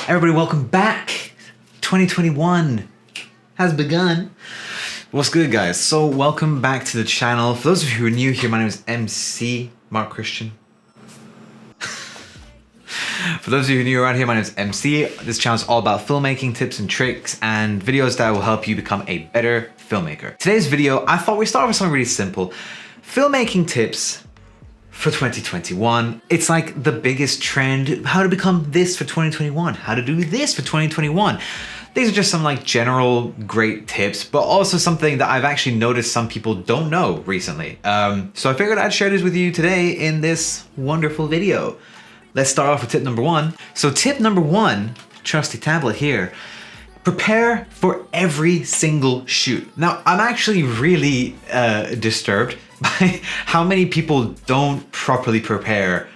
Everybody, welcome back. 2021 has begun. What's good, guys? So welcome back to the channel. For those of you who are new here, my name is MC Mark Christian. For those of you who are new around here, my name is MC. This channel is all about filmmaking tips and tricks and videos that will help you become a better filmmaker. Today's video, I thought we'd start with something really simple. Filmmaking tips for 2021. It's like the biggest trend, how to become this for 2021, how to do this for 2021. These are just some like general great tips, but also something that I've actually noticed some people don't know recently. So I figured I'd share this with you today in this wonderful video. Let's start off with tip number one. So tip number one, trusty tablet here, prepare for every single shoot. Now, I'm actually really disturbed by how many people don't properly prepare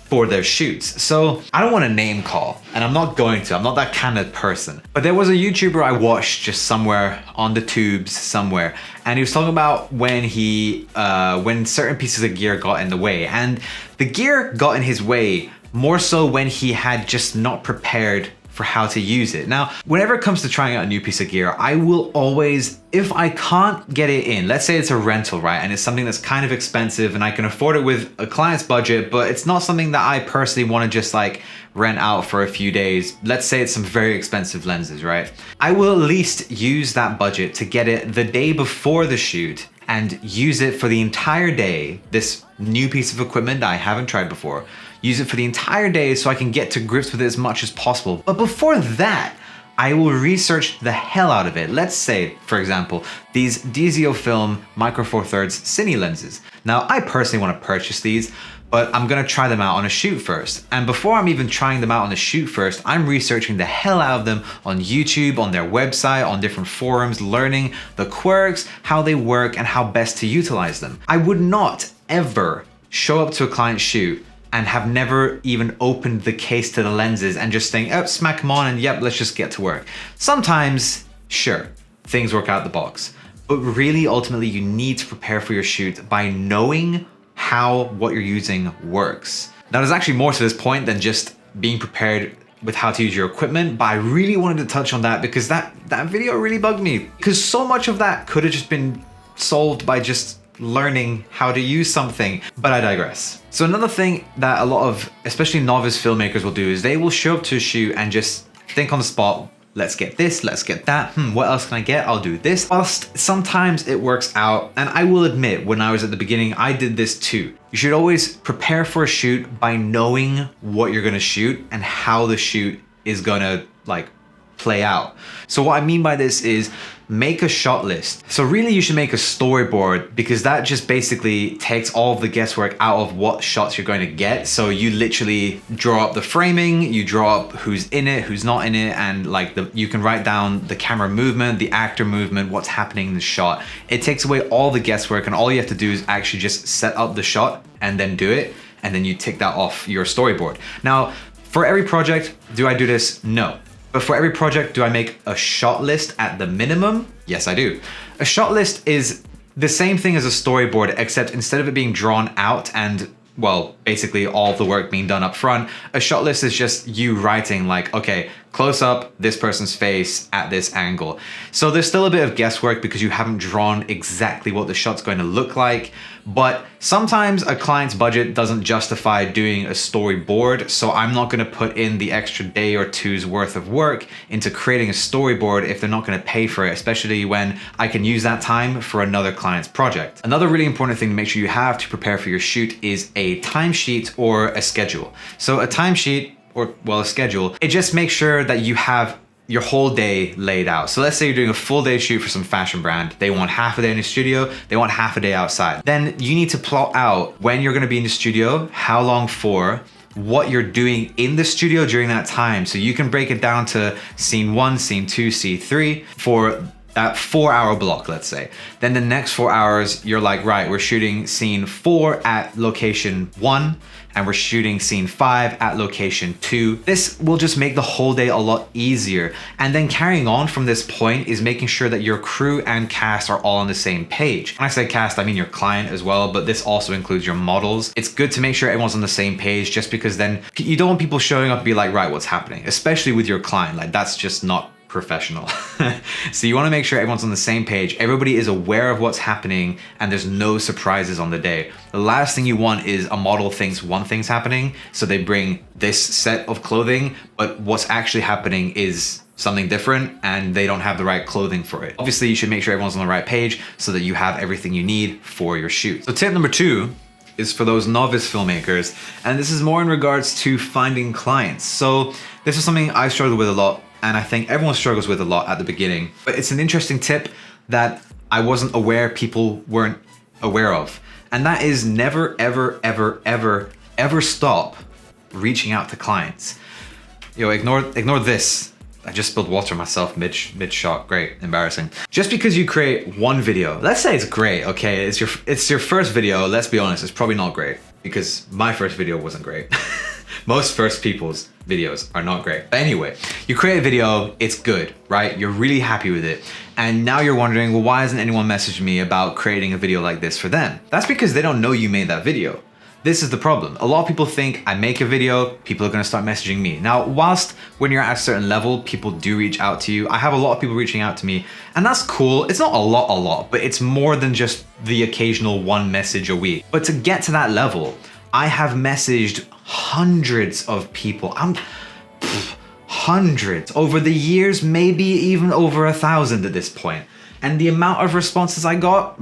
for their shoots. So I don't want to name call, and I'm not going to, I'm not that kind of person. But there was a YouTuber I watched just somewhere on the tubes somewhere, and he was talking about when certain pieces of gear got in the way, and the gear got in his way more so when he had just not prepared for how to use it. Now, whenever it comes to trying out a new piece of gear, I will always, if I can't get it in, let's say it's a rental, right? And it's something that's kind of expensive and I can afford it with a client's budget, but it's not something that I personally want to just like rent out for a few days. Let's say it's some very expensive lenses, right? I will at least use that budget to get it the day before the shoot and use it for the entire day, this new piece of equipment that I haven't tried before. Use it for the entire day so I can get to grips with it as much as possible. But before that, I will research the hell out of it. Let's say, for example, these TOAUDIIO Film Micro Four Thirds Cine lenses. Now, I personally want to purchase these, but I'm gonna try them out on a shoot first. And before I'm even trying them out on the shoot first, I'm researching the hell out of them on YouTube, on their website, on different forums, learning the quirks, how they work, and how best to utilize them. I would not ever show up to a client shoot and have never even opened the case to the lenses and just think, oh, smack them on and yep, let's just get to work. Sometimes, sure, things work out the box. But really, ultimately, you need to prepare for your shoot by knowing how what you're using works. Now, there's actually more to this point than just being prepared with how to use your equipment, but I really wanted to touch on that because that video really bugged me. Because so much of that could have just been solved by just learning how to use something, but I digress. So another thing that a lot of, especially novice filmmakers will do is they will show up to a shoot and just think on the spot, let's get this, let's get that, what else can I get? I'll do this. Whilst sometimes it works out, and I will admit, when I was at the beginning, I did this too. You should always prepare for a shoot by knowing what you're gonna shoot and how the shoot is gonna like play out. So what I mean by this is make a shot list. So really you should make a storyboard because that just basically takes all of the guesswork out of what shots you're going to get. So you literally draw up the framing, you draw up who's in it, who's not in it, and like you can write down the camera movement, the actor movement, what's happening in the shot. It takes away all the guesswork and all you have to do is actually just set up the shot and then do it, and then you tick that off your storyboard. Now, for every project, do I do this? No. But for every project, do I make a shot list at the minimum? Yes, I do. A shot list is the same thing as a storyboard, except instead of it being drawn out and, well, basically all the work being done up front, a shot list is just you writing like, okay, close up this person's face at this angle. So there's still a bit of guesswork because you haven't drawn exactly what the shot's going to look like, but sometimes a client's budget doesn't justify doing a storyboard, so I'm not going to put in the extra day or two's worth of work into creating a storyboard if they're not going to pay for it, especially when I can use that time for another client's project. Another really important thing to make sure you have to prepare for your shoot is a timesheet or a schedule. So a timesheet, or well, a schedule, it just makes sure that you have your whole day laid out. So let's say you're doing a full day shoot for some fashion brand. They want half a day in the studio, they want half a day outside. Then you need to plot out when you're gonna be in the studio, how long for, what you're doing in the studio during that time. So you can break it down to scene 1, scene 2, scene 3 for that 4-hour block, let's say. Then the next 4 hours, you're like, right, we're shooting scene 4 at location 1, and we're shooting scene 5 at location 2. This will just make the whole day a lot easier. And then carrying on from this point is making sure that your crew and cast are all on the same page. When I say cast, I mean your client as well, but this also includes your models. It's good to make sure everyone's on the same page, just because then you don't want people showing up and be like, right, what's happening? Especially with your client, like that's just not professional. So you want to make sure everyone's on the same page, everybody is aware of what's happening, and there's no surprises on the day. The last thing you want is a model thinks one thing's happening, so they bring this set of clothing, but what's actually happening is something different and they don't have the right clothing for it. Obviously, you should make sure everyone's on the right page so that you have everything you need for your shoot. So tip number 2 is for those novice filmmakers, and this is more in regards to finding clients. So this is something I struggle with a lot, and I think everyone struggles with a lot at the beginning, but it's an interesting tip that I wasn't aware people weren't aware of. And that is never, ever, ever, ever, ever stop reaching out to clients. Yo, ignore this. I just spilled water on myself mid-shot. Great, embarrassing. Just because you create one video, let's say it's great, okay? It's your first video, let's be honest, it's probably not great, because my first video wasn't great. Most first people's videos are not great. But anyway, you create a video, it's good, right? You're really happy with it. And now you're wondering, well, why hasn't anyone messaged me about creating a video like this for them? That's because they don't know you made that video. This is the problem. A lot of people think I make a video, people are gonna start messaging me. Now, whilst when you're at a certain level, people do reach out to you. I have a lot of people reaching out to me, and that's cool. It's not a lot, but it's more than just the occasional one message a week. But to get to that level, I have messaged hundreds of people. Hundreds over the years, maybe even over 1,000 at this point. And the amount of responses I got,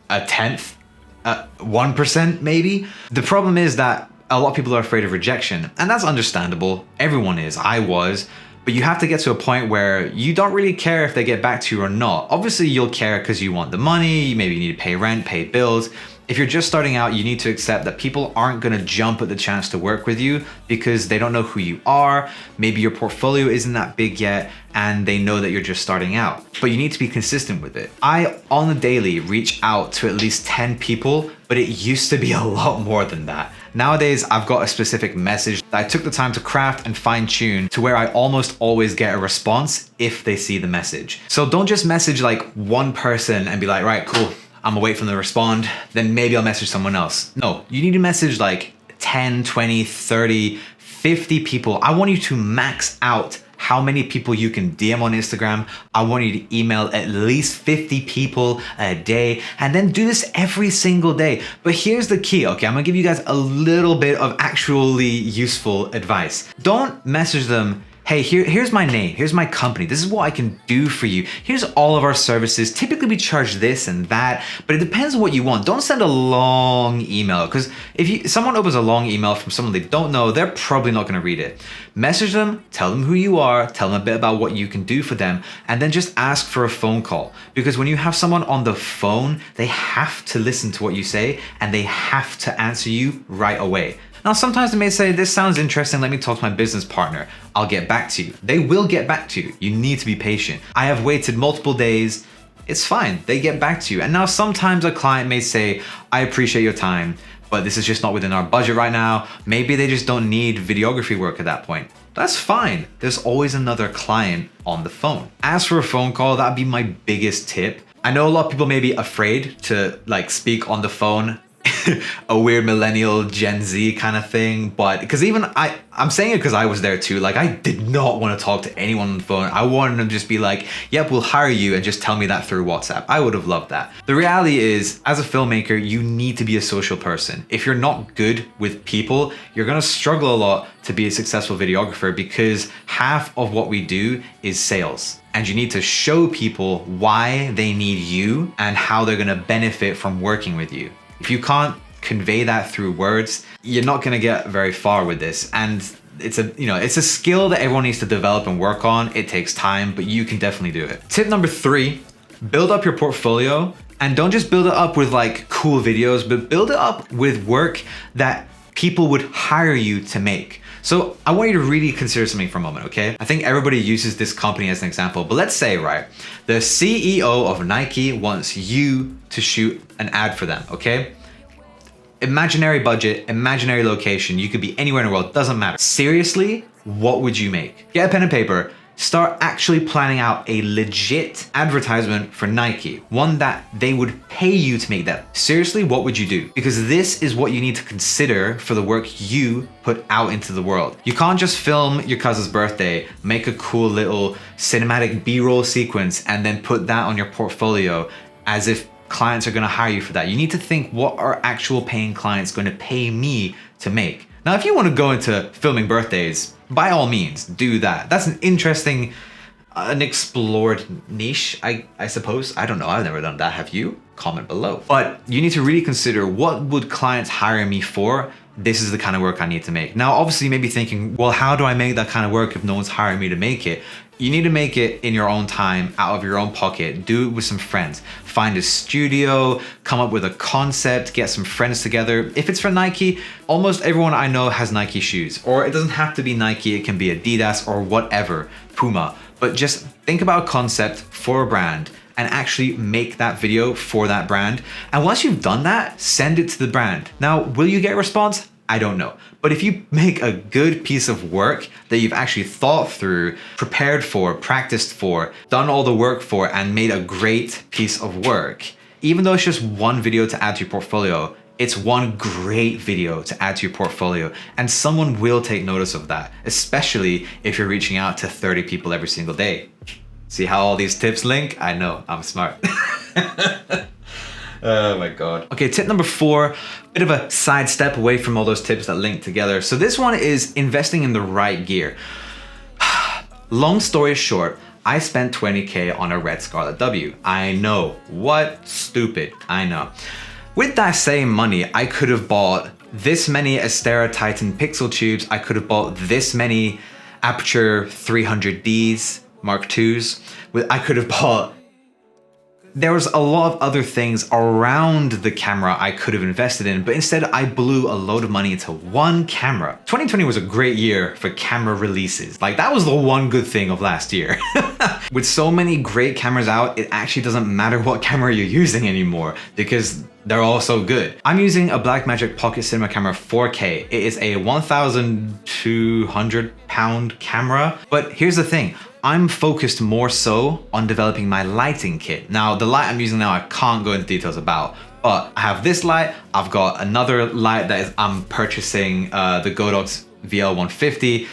a tenth, 1% maybe. The problem is that a lot of people are afraid of rejection, and that's understandable. Everyone is, I was. But you have to get to a point where you don't really care if they get back to you or not. Obviously, you'll care because you want the money, maybe you need to pay rent, pay bills. If you're just starting out, you need to accept that people aren't gonna jump at the chance to work with you because they don't know who you are. Maybe your portfolio isn't that big yet, and they know that you're just starting out. But you need to be consistent with it. I, on the daily, reach out to at least 10 people, but it used to be a lot more than that. Nowadays, I've got a specific message that I took the time to craft and fine tune to where I almost always get a response if they see the message. So don't just message like one person and be like, right, cool, I'm gonna wait for them to respond, then maybe I'll message someone else. No, you need to message like 10, 20, 30, 50 people. I want you to max out how many people you can DM on Instagram. I want you to email at least 50 people a day, and then do this every single day. But here's the key, okay? I'm gonna give you guys a little bit of actually useful advice. Don't message them, hey, here's my name, here's my company, this is what I can do for you, here's all of our services. Typically we charge this and that, but it depends on what you want. Don't send a long email, because if someone opens a long email from someone they don't know, they're probably not gonna read it. Message them, tell them who you are, tell them a bit about what you can do for them, and then just ask for a phone call. Because when you have someone on the phone, they have to listen to what you say, and they have to answer you right away. Now, sometimes they may say, this sounds interesting, let me talk to my business partner. I'll get back to you. They will get back to you. You need to be patient. I have waited multiple days. It's fine, they get back to you. And now sometimes a client may say, I appreciate your time, but this is just not within our budget right now. Maybe they just don't need videography work at that point. That's fine. There's always another client on the phone. As for a phone call, that'd be my biggest tip. I know a lot of people may be afraid to like speak on the phone, a weird millennial Gen Z kind of thing, but because even I'm saying it because I was there too. Like, I did not want to talk to anyone on the phone. I wanted them to just be like, yep, we'll hire you, and just tell me that through WhatsApp. I would have loved that. The reality is, as a filmmaker, you need to be a social person. If you're not good with people, you're gonna struggle a lot to be a successful videographer, because half of what we do is sales. And you need to show people why they need you and how they're gonna benefit from working with you. If you can't convey that through words, you're not gonna get very far with this. And it's a skill that everyone needs to develop and work on. It takes time, but you can definitely do it. Tip number 3, build up your portfolio, and don't just build it up with like cool videos, but build it up with work that people would hire you to make. So I want you to really consider something for a moment, okay? I think everybody uses this company as an example, but let's say, right, the CEO of Nike wants you to shoot an ad for them, okay? Imaginary budget, imaginary location. You could be anywhere in the world, doesn't matter. Seriously, what would you make? Get a pen and paper. Start actually planning out a legit advertisement for Nike, one that they would pay you to make that. Seriously, what would you do? Because this is what you need to consider for the work you put out into the world. You can't just film your cousin's birthday, make a cool little cinematic B-roll sequence, and then put that on your portfolio as if clients are gonna hire you for that. You need to think, what are actual paying clients gonna pay me to make? Now, if you wanna go into filming birthdays, by all means, do that. That's an interesting, unexplored niche, I suppose. I don't know, I've never done that, have you? Comment below. But you need to really consider, what would clients hire me for? This is the kind of work I need to make. Now, obviously you may be thinking, well, how do I make that kind of work if no one's hiring me to make it? You need to make it in your own time, out of your own pocket, do it with some friends. Find a studio, come up with a concept, get some friends together. If it's for Nike, almost everyone I know has Nike shoes, or it doesn't have to be Nike, it can be Adidas or whatever, Puma. But just think about a concept for a brand and actually make that video for that brand. And once you've done that, send it to the brand. Now, will you get a response? I don't know. But if you make a good piece of work that you've actually thought through, prepared for, practiced for, done all the work for, and made a great piece of work, even though it's just one video to add to your portfolio, it's one great video to add to your portfolio, and someone will take notice of that, especially if you're reaching out to 30 people every single day. See how all these tips link? I know, I'm smart. Oh my God. Okay, tip number 4, bit of a sidestep away from all those tips that link together. So this one is investing in the right gear. Long story short, I spent 20K on a Red Scarlet W. I know, what? Stupid, I know. With that same money, I could have bought this many Astera Titan pixel tubes. I could have bought this many Aperture 300Ds Mark IIs. I could have bought, there was a lot of other things around the camera I could have invested in, but instead I blew a load of money into one camera. 2020 was a great year for camera releases. Like, that was the one good thing of last year. With so many great cameras out, it actually doesn't matter what camera you're using anymore because they're all so good. I'm using a Blackmagic Pocket Cinema Camera 4K. It is a 1,200 pound camera, but here's the thing. I'm focused more so on developing my lighting kit. Now, the light I'm using now, I can't go into details about, but I have this light. I've got another light that I'm purchasing, the Godox VL150.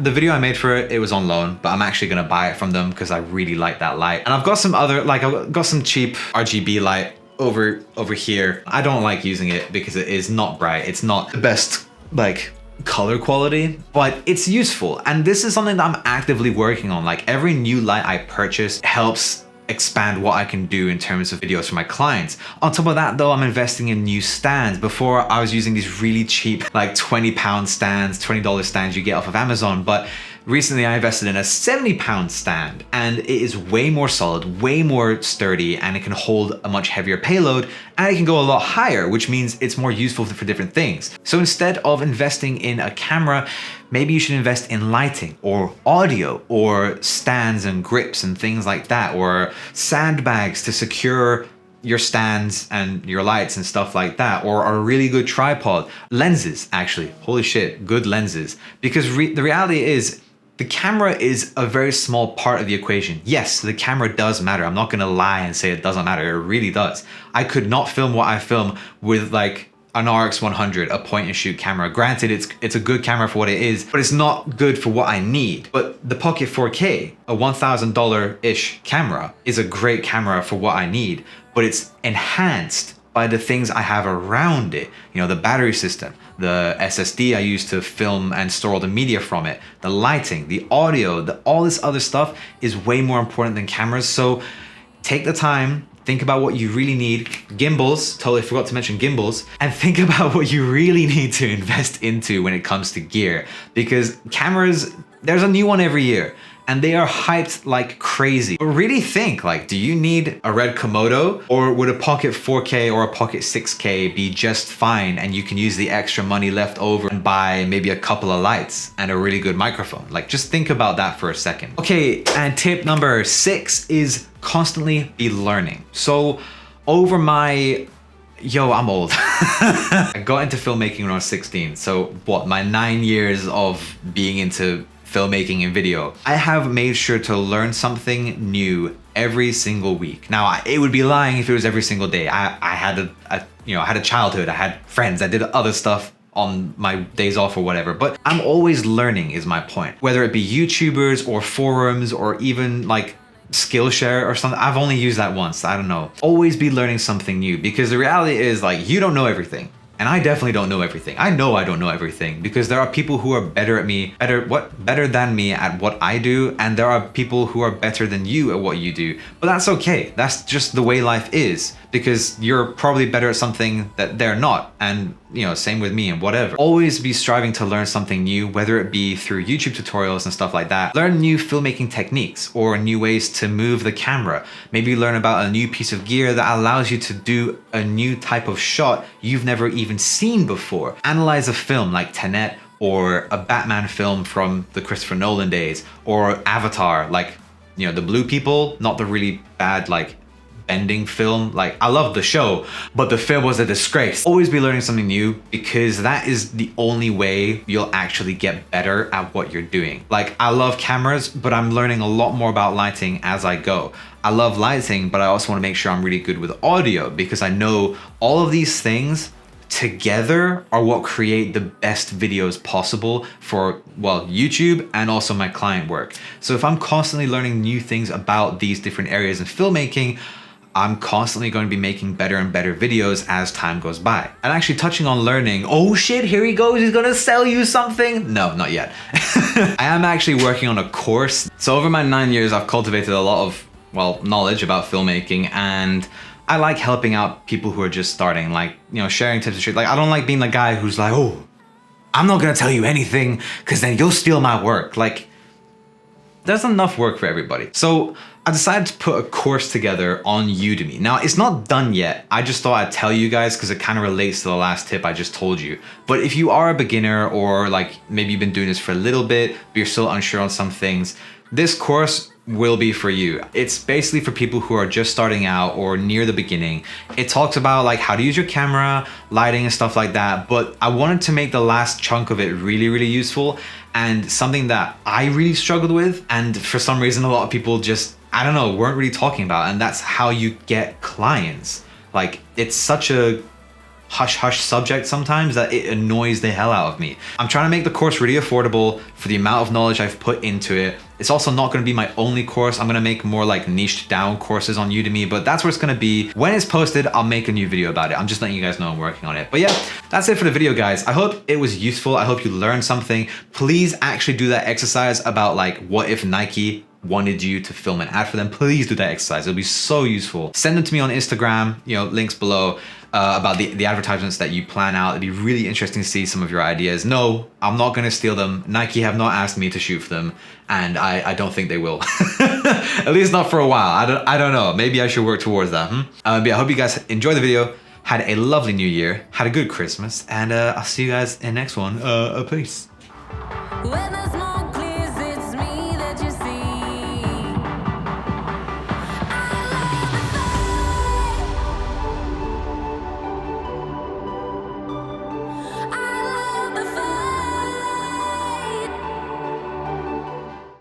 The video I made for it, it was on loan, but I'm actually gonna buy it from them because I really like that light. And I've got some other, like I've got some cheap RGB light over here. I don't like using it because it is not bright. It's not the best, like, color quality, but it's useful. And this is something that I'm actively working on. Like, every new light I purchase helps expand what I can do in terms of videos for my clients. On top of that though, I'm investing in new stands. Before, I was using these really cheap, like £20 stands, $20 stands you get off of Amazon, but recently I invested in a £70 stand, and it is way more solid, way more sturdy, and it can hold a much heavier payload, and it can go a lot higher, which means it's more useful for different things. So instead of investing in a camera, maybe you should invest in lighting or audio or stands and grips and things like that, or sandbags to secure your stands and your lights and stuff like that, or a really good tripod. Lenses, actually, holy shit, good lenses. Because the reality is, the camera is a very small part of the equation. Yes, the camera does matter. I'm not gonna lie and say it doesn't matter, it really does. I could not film what I film with like an RX100, a point and shoot camera. Granted, it's a good camera for what it is, but it's not good for what I need. But the Pocket 4K, a $1,000-ish camera, is a great camera for what I need, but it's enhanced by the things I have around it. You know, the battery system, the SSD I use to film and store all the media from it, the lighting, the audio, all this other stuff is way more important than cameras. So take the time, think about what you really need. Gimbals, totally forgot to mention gimbals, and think about what you really need to invest into when it comes to gear. Because cameras, there's a new one every year, and they are hyped like crazy. But really think, like, do you need a red Komodo, or would a Pocket 4K or a Pocket 6K be just fine, and you can use the extra money left over and buy maybe a couple of lights and a really good microphone? Like, just think about that for a second. Okay, and tip number 6 is constantly be learning. So over my Yo, I'm old. I got into filmmaking when I was 16. So what, my 9 years of being into filmmaking and video, I have made sure to learn something new every single week. Now, it would be lying if it was every single day. I had a childhood, I had friends, I did other stuff on my days off or whatever, but I'm always learning is my point. Whether it be YouTubers or forums or even like Skillshare or something. I've only used that once, I don't know. Always be learning something new, because the reality is like, you don't know everything. And I definitely don't know everything. I know I don't know everything, because there are people who are better than me at what I do, and there are people who are better than you at what you do. But that's okay. That's just the way life is, because you're probably better at something that they're not. And same with me and whatever. Always be striving to learn something new, whether it be through YouTube tutorials and stuff like that. Learn new filmmaking techniques or new ways to move the camera. Maybe learn about a new piece of gear that allows you to do a new type of shot you've never even seen before. Analyze a film like Tenet, or a Batman film from the Christopher Nolan days, or Avatar, like, the blue people, not the really bad, like, bending film. Like, I love the show, but the film was a disgrace. Always be learning something new, because that is the only way you'll actually get better at what you're doing. Like, I love cameras, but I'm learning a lot more about lighting as I go. I love lighting, but I also want to make sure I'm really good with audio, because I know all of these things together are what create the best videos possible for, well, YouTube and also my client work. So if I'm constantly learning new things about these different areas in filmmaking, I'm constantly going to be making better and better videos as time goes by. And actually touching on learning, oh shit, here he goes, he's gonna sell you something. No, not yet. I am actually working on a course. So over my 9 years, I've cultivated a lot of, well, knowledge about filmmaking, and I like helping out people who are just starting, like, sharing tips and shit. Like, I don't like being the guy who's like, oh, I'm not gonna tell you anything, because then you'll steal my work. Like, there's enough work for everybody. So I decided to put a course together on Udemy. Now, it's not done yet. I just thought I'd tell you guys because it kind of relates to the last tip I just told you. But if you are a beginner, or like maybe you've been doing this for a little bit, but you're still unsure on some things, this course will be for you. It's basically for people who are just starting out or near the beginning. It talks about like how to use your camera, lighting and stuff like that. But I wanted to make the last chunk of it really, really useful, and something that I really struggled with. And for some reason, a lot of people just, I don't know, weren't really talking about. And that's how you get clients. Like, it's such a hush-hush subject sometimes that it annoys the hell out of me. I'm trying to make the course really affordable for the amount of knowledge I've put into it. It's also not going to be my only course. I'm going to make more like niched down courses on Udemy, but that's where it's going to be. When it's posted, I'll make a new video about it. I'm just letting you guys know I'm working on it. But yeah, that's it for the video, guys. I hope it was useful. I hope you learned something. Please actually do that exercise about like, what if Nike wanted you to film an ad for them? Please do that exercise. It'll be so useful. Send them to me on Instagram, links below, about the advertisements that you plan out. It'd be really interesting to see some of your ideas. No, I'm not gonna steal them. Nike have not asked me to shoot for them, and I don't think they will. At least not for a while. I don't know. Maybe I should work towards that. But yeah, I hope you guys enjoyed the video, had a lovely new year, had a good Christmas, and I'll see you guys in the next one. Peace.